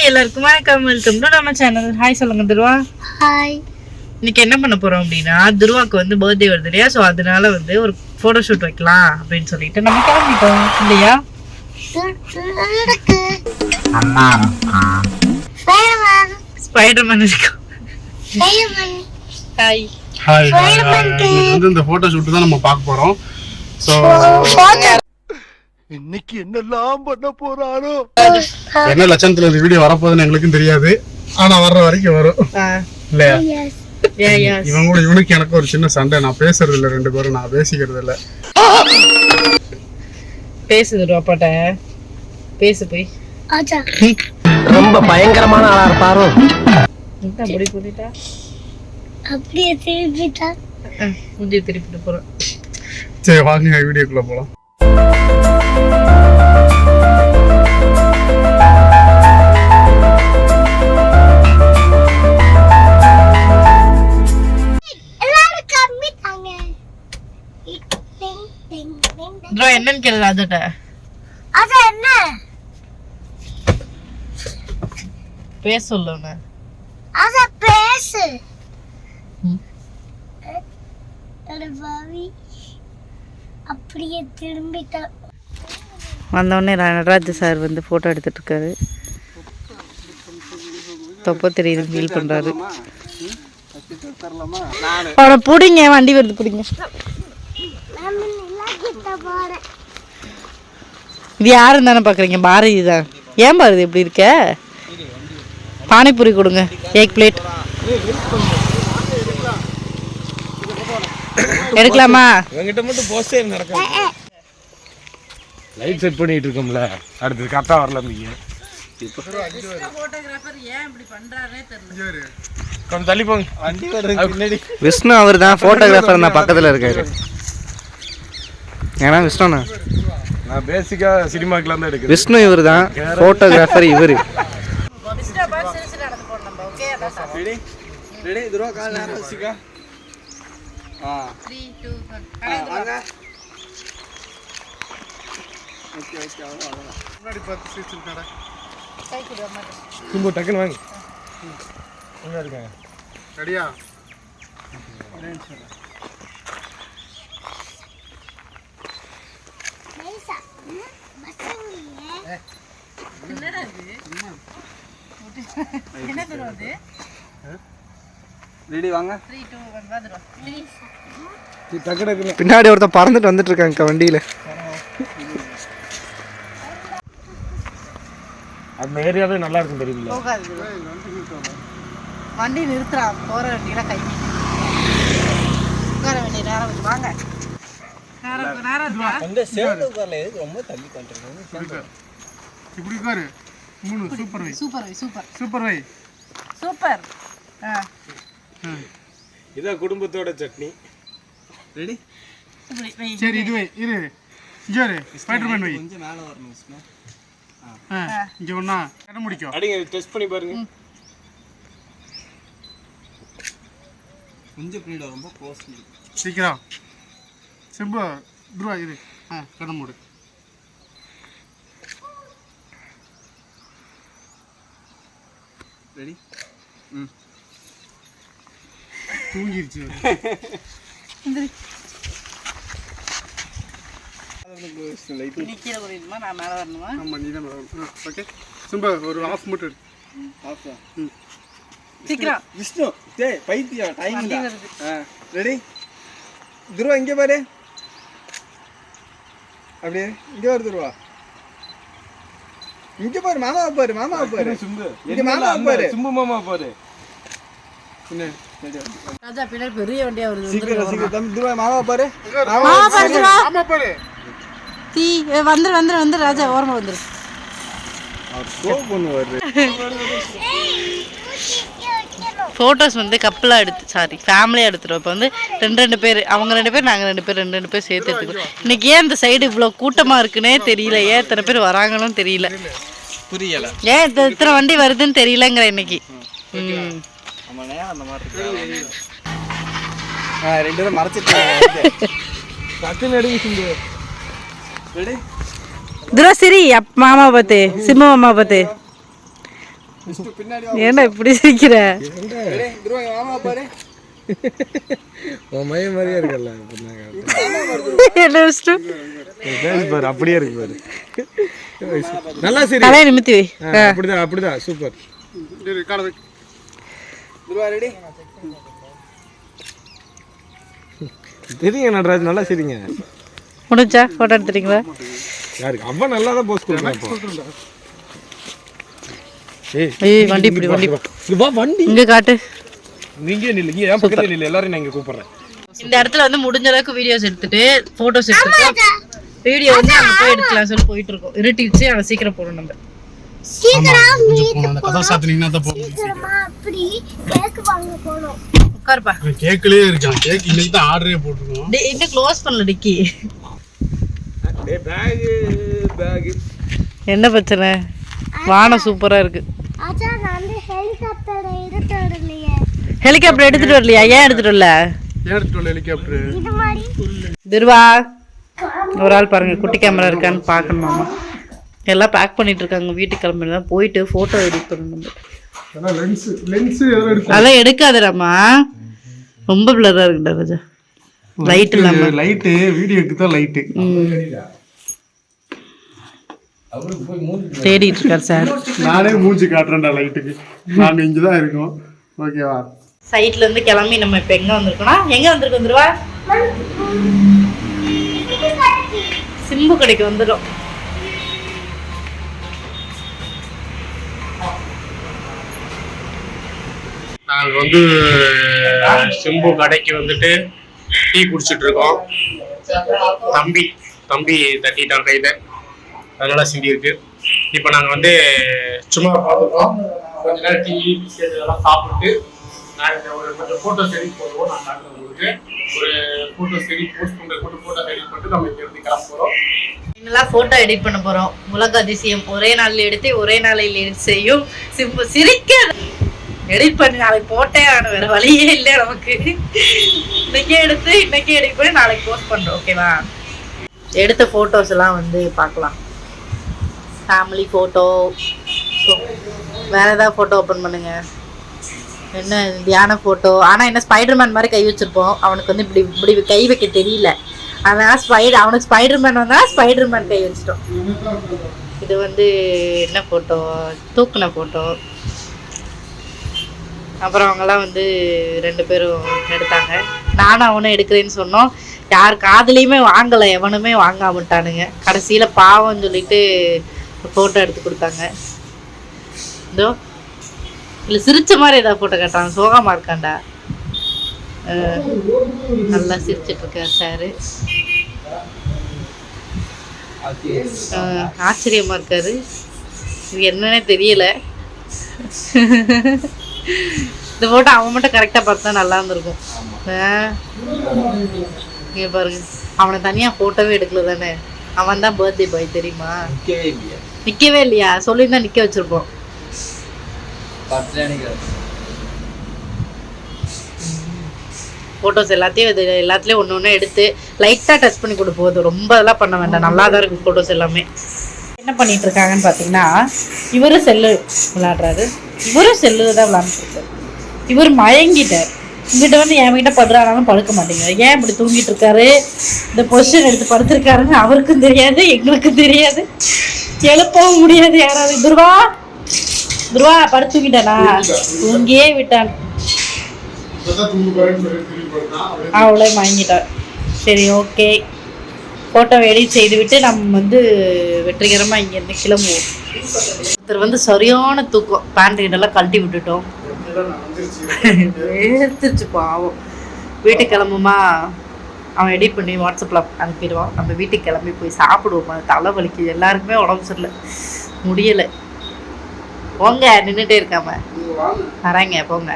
எல்லாருக்கும் வணக்கம், welcome to நம்ம சேனல். ஹாய் சொல்லுங்க துருவா. ஹாய். இன்னைக்கு என்ன பண்ண போறோம் அப்படின்னா, துருவாக்கு வந்து பர்த்டே வருது இல்லையா, ஸோ அதனால வந்து ஒரு போட்டோ ஷூட் வைக்கலாம் அப்படின்னு சொல்லிட்டு நம்ம கிளம்பிட்டோம் இல்லையா. ஸ்பைடர்மேன் இருக்கும். Hi hi. வந்து இந்த போட்டோ ஷூட் தான் நம்ம பார்க்க போறோம். ஸோ இன்னைக்கு என்னெல்லாம் பண்ண போறாரோ, என்ன லட்சணத்துல இந்த வீடியோ வரப்போகுதுன்னு எங்களுக்கும் தெரியாது. ஆனா வர்ற வரைக்கும் வரும் இல்லையா. இவனுக்கு எனக்கு ஒரு சின்ன சண்டை. நான் பேசுறது இல்ல, ரெண்டு பேரும் நான் பேசிக்கிறது இல்ல. பேசுது அப்பாட்ட பேசு போய். ரொம்ப பயங்கரமான ஆளா இருப்பாரோ. அப்படி போயிட்டா அப்படியே திருப்பிட்டா முந்தி திருப்பிட்டு போறோம். சரி வாங்க வீடியோக்குள்ள போலாம். என்னன்னு கேளு ராஜாட்ட. அது என்ன பேச சொல்லுங்க. அத பேசு. அப்படியே திரும்பிட்டா. வந்தோடனே நடராஜ் சார் வந்து போட்டோ எடுத்துட்டு இருக்காரு. தொப்ப தெரியுது ஃபீல் பண்றாரு. அவனை பிடிங்க, வண்டி வருது பிடிங்க. இது யாருன்னு தானே பாக்குறீங்க, பாரதி தான். ஏன் பாரதி எப்படி இருக்க? பானிபூரி கொடுங்க, எக் பிளேட் எடுக்கலாமா? என்கிட்ட மட்டும் போஸ்டே நடக்கும். லைட் செட் பண்ணிட்டு இருக்கோம்ல, அடுத்து கரெக்டா வரல. நீங்க போட்டோகிராஃபர் ஏன் இப்படி பண்றாருனே தெரியல. கொஞ்சம் தள்ளி போங்க. வண்டி வருது பின்னாடி. விஷ்ணு அவர் தான் போட்டோகிராஃபர். நான் பக்கத்தில் இருக்காரு. ஏன்னா விஷ்ணுண்ணா, நான் பேசிக்கா சினிமாக்கெல்லாம் தான் எடுக்கிறேன். விஷ்ணு இவர் தான் போட்டோகிராஃபர். இவர் ரெடி ரெடி இதுரோ கால் நேரா வச்சுக்கா. 3 2 1 வாங்க. ஓகே ஓகே அவ்வளவுதான். முன்னாடி பார்த்து சிரிச்சுட்டாடா. கை குடு அம்மா. கும்பு டக்குன்னு வாங்க. எங்க இருக்காங்க? ரெடியா? என்ன தருவது? ரெடி வாங்க. 3 2 1 வாதுரா. ப்ளீஸ். டக்குனு பின்னாடி ஒருத்தன் பறந்துட்டு வந்துட்டு இருக்காங்க வண்டியில. அந்த ஏரியாவே நல்லா இருக்கும் தெரியுங்களா? போகாது. வண்டி நிறுத்துறா. போற வண்டியில கை உட்கார வேண்டிய நேரம் வந்து வாங்க. நேரம் அந்த சேவ் உட்கார்ல எதுக்கு ரொம்ப தள்ளி பண்றீங்க? இப்படி உட்காரு. மூணு சூப்பர் வை. சூப்பர் வை. சூப்பர் சூப்பர் வை. சூப்பர். இதான் குடும்பத்தோட சட்னி. ரெடி? சரி இது வை. இரு இங்க ஸ்பைடர்மேன் வை. கொஞ்சம் மேல வரணும் விஷ்ணு. இங்க ஒண்ணா கண்ண முடிக்கும். அடிங்க டெஸ்ட் பண்ணி பாருங்க. கொஞ்சம் பின்னாடி ரொம்ப க்ளோஸ் பண்ணி. சீக்கிரம் சிம்பு துருவா இரு. கண்ண மூடு. ரெடி? தூங்கிருச்சு. நிக்கிற ஒரு இதுமா நான் மேல வரணுமா? ஆமா நீ தான் வரணும். ஓகே சிம்பு ஒரு ஆஃப் மட்டும். ஆஃப். சீக்கிரம் விஷ்ணு டேய் பைத்தியம் டைம் இல்ல. ரெடி? துருவா இங்க பாரு. அப்படியே இங்க வர துருவா. இங்க பாரு மாமா பாரு. மாமா பாரு. சும்பு இங்க மாமா பாரு. சும்பு மாமா பாரு. என்ன ராஜா பின்னாடி பெரிய வண்டியா வருது. சீக்கிரம் சீக்கிரம் தம்பி துருவா மாமா பாரு. மாமா பாரு. தீ வந்து ராஜா ஓரமா வந்துரு. அவர் ஷோ பண்ணுவாரு. ஃபோட்டோஸ் வந்து கப்பலாக ஃபேமிலியாக எடுத்துருவோம். இப்போ வந்து ரெண்டு பேர், அவங்க 2 பேர், நாங்கள் 2 பேர், ரெண்டு பேர் சேர்த்து எடுத்துக்கிறோம். இன்னைக்கு ஏன் இந்த சைடு இவ்வளோ கூட்டமாக இருக்குன்னே தெரியல. ஏன் இத்தனை பேர் வராங்கன்னு தெரியல. புரியல. ஏன் இத்தனை வண்டி வருதுன்னு தெரியலங்கிற இன்னைக்கு. அந்த மாதிரி ரெண்டு பேரும் மறைச்சிட்டு டக்குன்னு எடுங்க. ரெடி? துரா சரி மாமா பார்த்து சிம்ம மாமா பார்த்து பின்னாடி ஏன்டா இப்படி சிரிக்கிற? மாமா பாரு உன் மையம் மாதிரியே இருக்கல என்ன விஷ்ணு? பாரு அப்படியே இருக்கு பாரு. நல்லா சரி தலையை நிமித்தி வை. அப்படிதான் அப்படிதான் சூப்பர். தெரியுங்க நடராஜ், நல்லா சரிங்க. முடிஞ்சா ஃபோட்டோ எடுத்துட்டீங்களா? யாருக்கு அவன் நல்லா தான் போஸ்ட் கொடுக்குறான். ஏய் வண்டி இப்படி வண்டி வா வண்டி இங்க காட்டு. நீங்க நில்லுங்க, ஏன் பக்கத்துல நில்லு, எல்லாரும் நான் இங்க கூப்பிடுறேன். இந்த இடத்துல வந்து முடிஞ்ச அளவுக்கு வீடியோஸ் எடுத்துட்டு போட்டோஸ் எடுத்துட்டு வீடியோ வந்து அங்க போய் எடுக்கலாம் சொல்லி போயிட்டு இருக்கோம். இருட்டிடுச்சு, அவன் சீக்கிரம் போகணும். நம்ம சீக்கிரம் கதை சாத்தினீங்கன்னா தான் போகும். சீக்கிரமா அப்படி கேக் வாங்க போறோம். உட்காருப்பா. கேக்லயே இருக்கான். கேக் இன்னைக்கு தான் ஆர்டரே போட்டுருக்கோம். இன்னும் க்ளோஸ் பண்ணல டிக்கி. பேக் என்ன பிரச்சனை? வானம் சூப்பரா இருக்கு. ஆச்சா நான் ஹெலிகாப்டர் எடுத்து வரலையே. ஹெலிகாப்டர் எடுத்துட்டு வரலையா? ஏன் எடுத்துட்டு வரல? எடுத்துட்டு ஹெலிகாப்டர் இது மாதிரி துருவா ஒரு ஆள் பாருங்க, குட்டி கேமரா இருக்கான்னு பார்க்கணுமா? எல்லாம் பேக் பண்ணிட்டு இருக்காங்க. வீட்டுக்கு கிளம்பி தான் போயிட்டு போட்டோ எடிட் பண்ணணும். அதெல்லாம் எடுக்காதடாமா, ரொம்ப பிளரா இருக்குடா ராஜா. லைட் இல்லாம லைட்டு வீடியோக்கு தான் லைட்டு. தேடிட்டு இருக்காரு சார். நானே மூஞ்சி காட்டுறேன்டா லைட்டுக்கு. நாங்க இங்க தான் இருக்கோம். ஓகேவா? சைட்ல இருந்து கிளம்பி நம்ம இப்ப எங்க வந்திருக்கோம்னா, எங்க வந்திருக்கோம் துருவா? சிம்பு கடைக்கு வந்துடும். நாங்கள் வந்து சிம்பு கடைக்கு வந்துட்டு டீ குடிச்சிட்டு இருக்கோம். தம்பி தட்டிட்டான் கையில, அதனால சிந்தி இருக்கு. இப்போ நாங்கள் வந்து சும்மா பார்த்துருக்கோம். கொஞ்ச நேரம் டீ பிஸ்கெட் இதெல்லாம் சாப்பிட்டு நாங்கள் ஒரு கொஞ்சம் ஃபோட்டோஸ் எடிட் போடுவோம். நான் காட்டுறேன் உங்களுக்கு. ஒரு ஃபோட்டோஸ் எடிட் போஸ்ட் பண்ணுறது மட்டும் ஃபோட்டோஸ் எடிட் பண்ணிட்டு நம்ம இங்கே இருந்து கிளம்ப போகிறோம். எங்கெல்லாம் ஃபோட்டோ எடிட் பண்ண போகிறோம். உலக அதிசயம் ஒரே நாளில் எடுத்து ஒரே நாளில் எடிட் செய்யும் சிம்பு. சிரிக்க எடிட் பண்ணி நாளைக்கு போட்டே ஆகணும், வேறு வழியே இல்லை நமக்கு. இன்னைக்கே எடுத்து இன்னைக்கே எடிட் பண்ணி நாளைக்கு போஸ்ட் பண்ணுறோம். ஓகேவா? எடுத்த ஃபோட்டோஸ் எல்லாம் வந்து பார்க்கலாம். ஃபேமிலி ஃபோட்டோ, வேறு ஏதாவது ஃபோட்டோ ஓப்பன் பண்ணுங்க. என்ன தியான ஃபோட்டோ. ஆனால் என்ன ஸ்பைடர்மேன் மாதிரி கை வச்சுருப்போம். அவனுக்கு வந்து இப்படி இப்படி கை வைக்க தெரியல. அதனால் அவனுக்கு ஸ்பைடர்மேன் வந்தால் ஸ்பைடர்மேன் கை வச்சிட்டோம். இது வந்து என்ன ஃபோட்டோ? தூக்குன ஃபோட்டோ. அப்புறம் அவங்கெல்லாம் வந்து 2 பேரும் எடுத்தாங்க. நானும் அவனும் எடுக்கிறேன்னு சொன்னோம். யார் காதுலேயுமே வாங்கலை, எவனுமே வாங்காமட்டானுங்க. கடைசியில் பாவம்னு சொல்லிட்டு ஃபோட்டோ எடுத்து கொடுத்தாங்க. இதோ இல்லை சிரிச்ச மாதிரி ஏதாவது ஃபோட்டோ காட்டுறாங்க. சோகமாக இருக்காண்டா. நல்லா சிரிச்சிட்டு இருக்கார் சாரு. ஆச்சரியமாக இருக்காரு. இது என்னன்னே தெரியல. இந்த ஃபோட்டோ அவன் மட்டும் கரெக்டாக பார்த்தா நல்லா இருந்திருக்கும். இங்கே பாருங்க, அவனை தனியாக ஃபோட்டோவே எடுக்கல தானே. அவன் தான் பர்த்டே பாய் தெரியுமா? நிற்கவே இல்லையா? சொல்லியிருந்தா நிற்க வச்சுருப்போம். ஃபோட்டோஸ் எல்லாத்துலேயும் ஒன்று ஒன்று எடுத்து லைட்டாக டச் பண்ணி கொடு போகுது. ரொம்ப அதெல்லாம் பண்ண வேண்டாம். நல்லா தான் இருக்குது ஃபோட்டோஸ் எல்லாமே. என்ன பண்ணிட்டு இருக்காங்கன்னு பார்த்தீங்கன்னா, இவரும் செல்லு விளையாடுறாரு, இவரும் செல்லில் தான் விளையாண்டுருக்காரு. இவர் மயங்கிட்டார். இங்கிட்ட வந்து என்கிட்ட படுறானாலும் படுக்க மாட்டேங்கிறார். ஏன் இப்படி தூங்கிட்டு இருக்காரு, இந்த பொசிஷன் எடுத்து படுத்திருக்காருன்னு அவருக்கும் தெரியாது, எங்களுக்கும் தெரியாது, எழுப்பவும் முடியாது. யாராவது துருவா படுத்து தூங்கிட்டானா? தூங்கியே விட்டான். அவளே மயங்கிட்டார். சரி ஓகே, ஃபோட்டோ எடிட் செய்துவிட்டு நம்ம வந்து வெற்றிகரமாக இங்கேருந்து கிளம்புவோம். ஒருத்தர் வந்து சரியான தூக்கம். பேண்ட் கிட்டெல்லாம் கழட்டி விட்டுட்டோம். வேர்த்துச்சு பாவம். வீட்டுக்கு கிளம்புமா, அவன் எடிட் பண்ணி வாட்ஸ்அப்பில் அனுப்பிடுவான். நம்ம வீட்டுக்கு கிளம்பி போய் சாப்பிடுவோம். அது தலை வலிக்குது, எல்லாருக்குமே உடம்பு சரியில்லை, முடியலை. போங்க, நின்றுட்டே இருக்காம வரேங்க, போங்க.